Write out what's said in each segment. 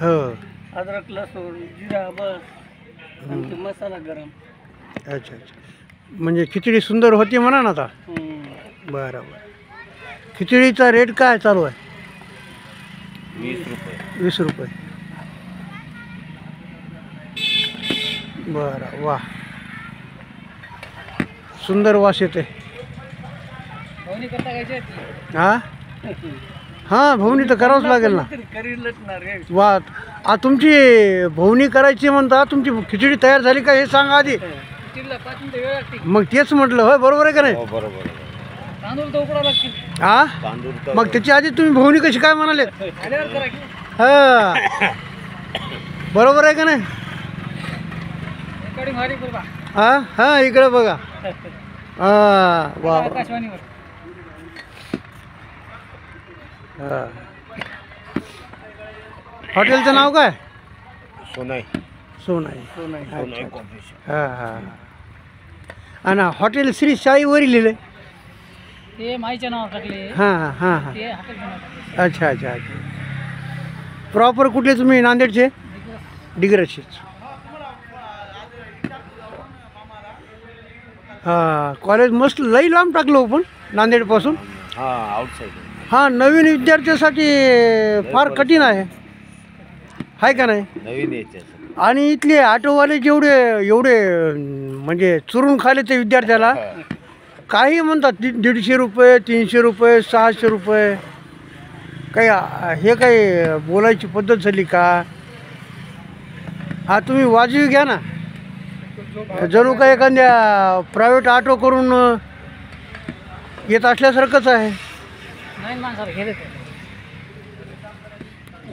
हो. अद्रक लसूण जिरा बस आणि ते मसाला गरम. अच्छा अच्छा. म्हणजे खिचडी सुंदर होती म्हणा ना आता. बरं बरं. खिचडीचा रेट काय चालू आहे? 20 रुपये. 20 रुपये. बरं. वा, सुंदर वास येते. भवनी करता घ्यायची हां हां, भवनी तर करावंच लागेल ना. वा, तुमची भवनी करायची म्हणता, तुमची खिचडी तयार झाली का हे सांगा आधी. मग तेच म्हटलं. होय, बरोबर आहे का नाही? बरोबर. तांदूळ तर उकडावं लागतील. हां, तांदूळ मग त्याची आधी तुम्ही भवनी कशी काय म्हणाले? हां, बरोबर आहे का नाही? हां हां, इकडे बघा. हां, वा. आकाशवाणीवर. हां. हॉटेलचं नाव काय? सोनाई. सोनाई. हां हां. आणि हॉटेल श्री साईवरी लिहिलं. ते माईच्या नावावर टाकले. हां हां हां. ते हॉटेलचं नाव टाकले. अच्छा अच्छा अच्छा. प्रॉपर कुठले तुम्ही? नांदेडचे? डिग्रजचेच. हां, कॉलेज मस्त लई लांब टाकलं हो पण नांदेडपासून. हां, आउटसाइड. हां, नवीन विद्यार्थ्यासाठी फार कठीण आहे का नाही? नवीन यायचे. आणि इथले ऑटोवाले एवढे म्हणजे चुरून खाले ते विद्यार्थ्याला. काही म्हणतात 150 रुपये, 300 रुपये, 600 रुपये. काही हे काही बोलायची पद्धत झाली का? हा, तुम्ही वाजवी घ्या ना. जणू काय एखाद्या प्रायव्हेट ऑटो करून येत असल्यासारखंच आहे. नाही माणसाला घेले ते.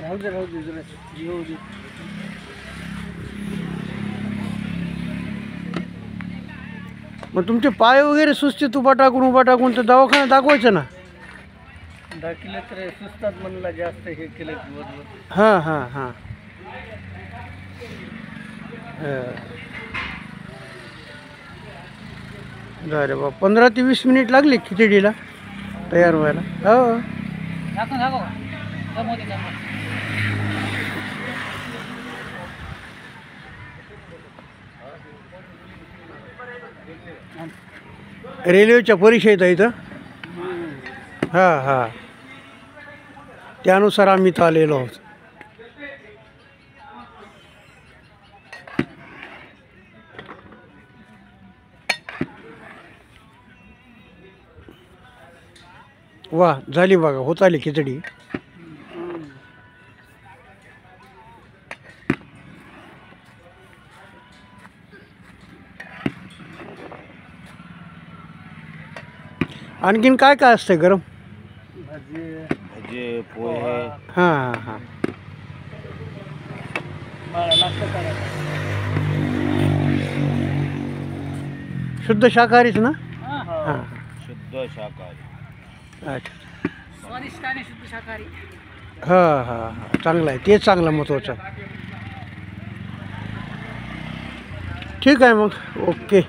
राहू दे मग तुमचे पाय वगैरे सुस्ते उभा टाकून तर दवाखान्यात दाखवायचं ना. दाखले तर सुस्तात म्हणला जास्त हे केलं की बरोबर. हां हां हां. झाले बा. 15 ते 20 मिनिट लागली खिचडीला तयार व्हायला. हो. दाखवून दाखव का मोदी दाखव. रेल्वेच्या परीक्षा आहेत इथं. हां हां, त्यानुसार आम्ही इथं आलेलो आहोत. वा, झाली बघा, होत आली खिचडी. आणखीन काय काय असतं गरम? भजे, पोहे. हां हां हां. शुद्ध शाकाहारीच ना? हां. शुद्ध शाकाहारी. अच्छा. स्वादिष्ट आणि शुद्ध शाकाहारी. हां हां हां, चांगलं आहे. तेच चांगलं महत्त्वाचं. ठीक आहे मग. ओके.